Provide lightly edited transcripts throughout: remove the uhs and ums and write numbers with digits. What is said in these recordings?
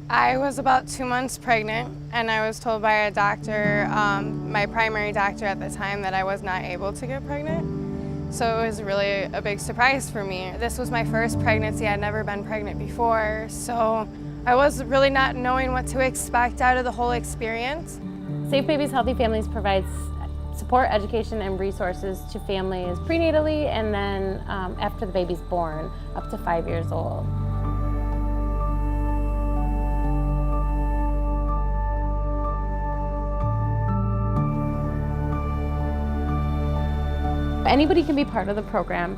I was about 2 months pregnant, and I was told by a doctor, my primary doctor at the time, that I was not able to get pregnant. So it was really a big surprise for me. This was my first pregnancy. I'd never been pregnant before, so I was really not knowing what to expect out of the whole experience. Safe Babies Healthy Families provides support, education, and resources to families prenatally and then after the baby's born, up to 5 years old. Anybody can be part of the program.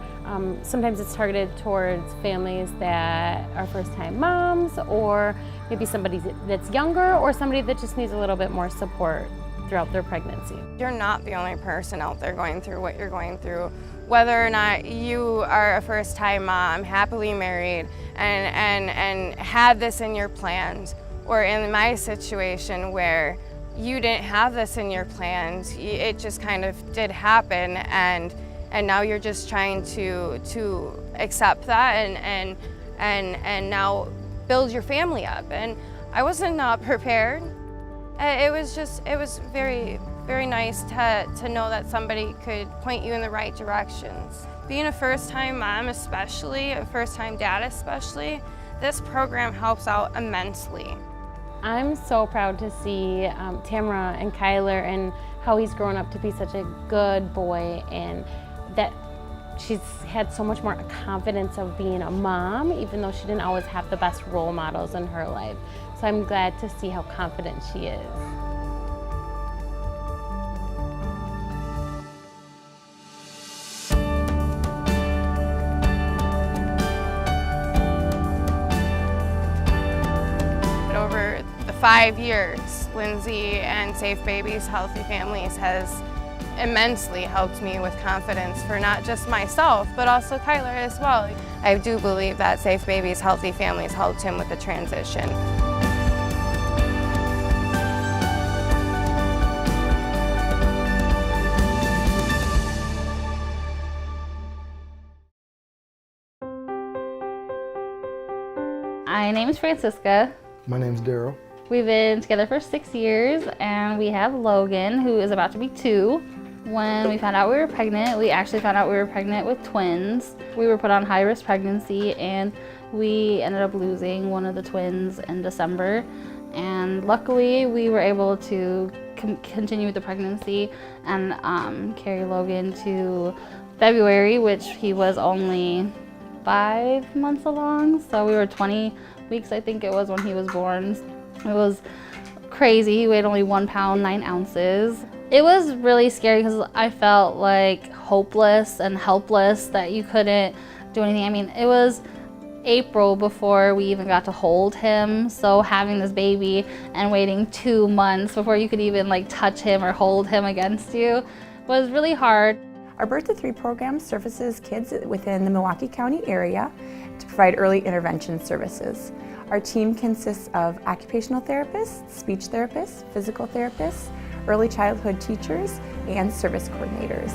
Sometimes it's targeted towards families that are first-time moms, or maybe somebody that's younger, or somebody that just needs a little bit more support throughout their pregnancy. You're not the only person out there going through what you're going through. Whether or not you are a first-time mom, happily married, and had this in your plans, or in my situation where you didn't have this in your plans, it just kind of did happen, and now you're just trying to accept that and now build your family up. And I wasn't not prepared. It was very, very nice to know that somebody could point you in the right directions. Being a first-time mom especially, a first-time dad especially, this program helps out immensely. I'm so proud to see Tamara and Kyler and how he's grown up to be such a good boy, and that she's had so much more confidence of being a mom, even though she didn't always have the best role models in her life. So I'm glad to see how confident she is. Over the 5 years, Lindsay and Safe Babies Healthy Families has immensely helped me with confidence for not just myself, but also Kyler as well. I do believe that Safe Babies Healthy Families helped him with the transition. My name is Francisca. My name's Daryl. We've been together for 6 years, and we have Logan, who is about to be 2. When we found out we were pregnant, we actually found out we were pregnant with twins. We were put on high-risk pregnancy, and we ended up losing one of the twins in December. And luckily, we were able to continue with the pregnancy and carry Logan to February, which he was only 5 months along. So we were 20 weeks, I think it was, when he was born. It was crazy. He weighed only 1 pound, 9 ounces. It was really scary because I felt like hopeless and helpless that you couldn't do anything. I mean, it was April before we even got to hold him. So having this baby and waiting 2 months before you could even like touch him or hold him against you was really hard. Our Birth to 3 program services kids within the Milwaukee County area to provide early intervention services. Our team consists of occupational therapists, speech therapists, physical therapists, early childhood teachers, and service coordinators.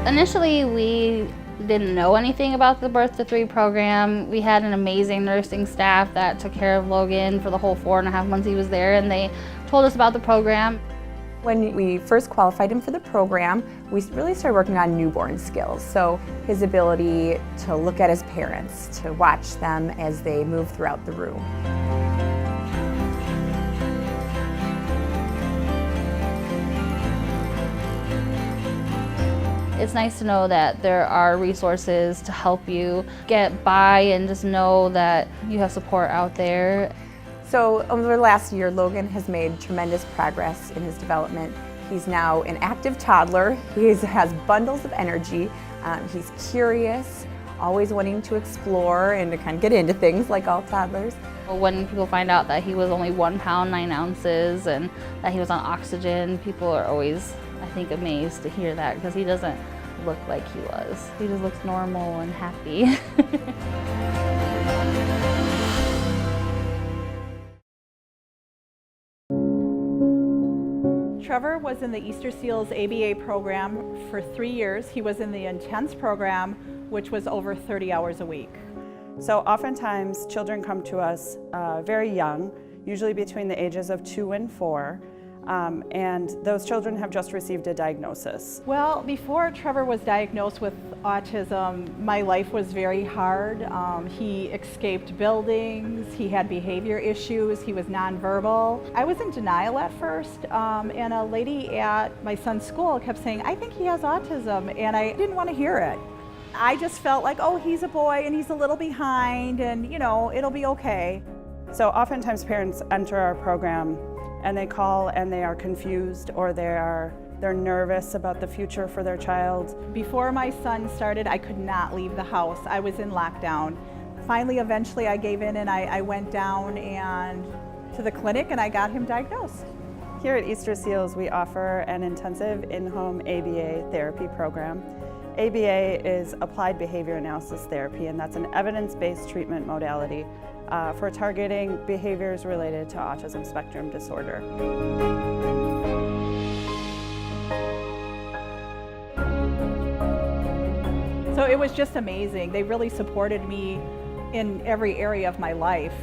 Initially, we didn't know anything about the Birth to 3 program. We had an amazing nursing staff that took care of Logan for the whole 4.5 months he was there, and they told us about the program. When we first qualified him for the program, we really started working on newborn skills. So his ability to look at his parents, to watch them as they move throughout the room. It's nice to know that there are resources to help you get by and just know that you have support out there. So over the last year, Logan has made tremendous progress in his development. He's now an active toddler. He has bundles of energy. He's curious, always wanting to explore and to kind of get into things like all toddlers. When people find out that he was only 1 pound, 9 ounces and that he was on oxygen, people are always, I think, amazed to hear that because he doesn't look like he was. He just looks normal and happy. Trevor was in the Easter Seals ABA program for 3 years. He was in the intense program, which was over 30 hours a week. So oftentimes children come to us very young, usually between the ages of 2 and 4, and those children have just received a diagnosis. Well, before Trevor was diagnosed with autism, my life was very hard. He escaped buildings, he had behavior issues, he was nonverbal. I was in denial at first, and a lady at my son's school kept saying, "I think he has autism," and I didn't want to hear it. I just felt like, oh, he's a boy and he's a little behind and, you know, it'll be okay. So oftentimes parents enter our program and they call and they are confused or they're nervous about the future for their child. Before my son started, I could not leave the house. I was in lockdown. Finally, eventually I gave in and I went down and to the clinic and I got him diagnosed. Here at Easter Seals, we offer an intensive in-home ABA therapy program. ABA is Applied Behavior Analysis Therapy, and that's an evidence-based treatment modality for targeting behaviors related to autism spectrum disorder. So it was just amazing. They really supported me in every area of my life.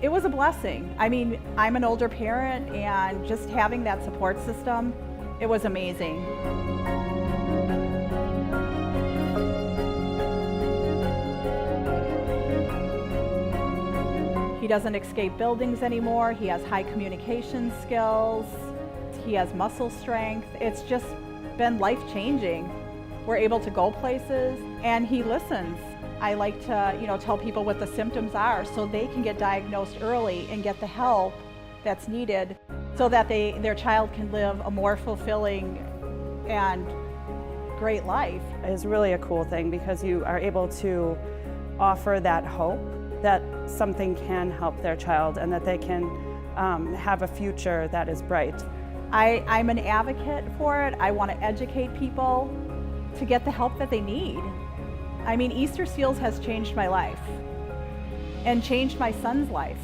It was a blessing. I mean, I'm an older parent, and just having that support system, it was amazing. He doesn't escape buildings anymore. He has high communication skills. He has muscle strength. It's just been life-changing. We're able to go places, and he listens. I like to, tell people what the symptoms are so they can get diagnosed early and get the help that's needed so that their child can live a more fulfilling and great life. It's really a cool thing because you are able to offer that hope that something can help their child and that they can have a future that is bright. I'm an advocate for it. I want to educate people to get the help that they need. I mean, Easter Seals has changed my life and changed my son's life.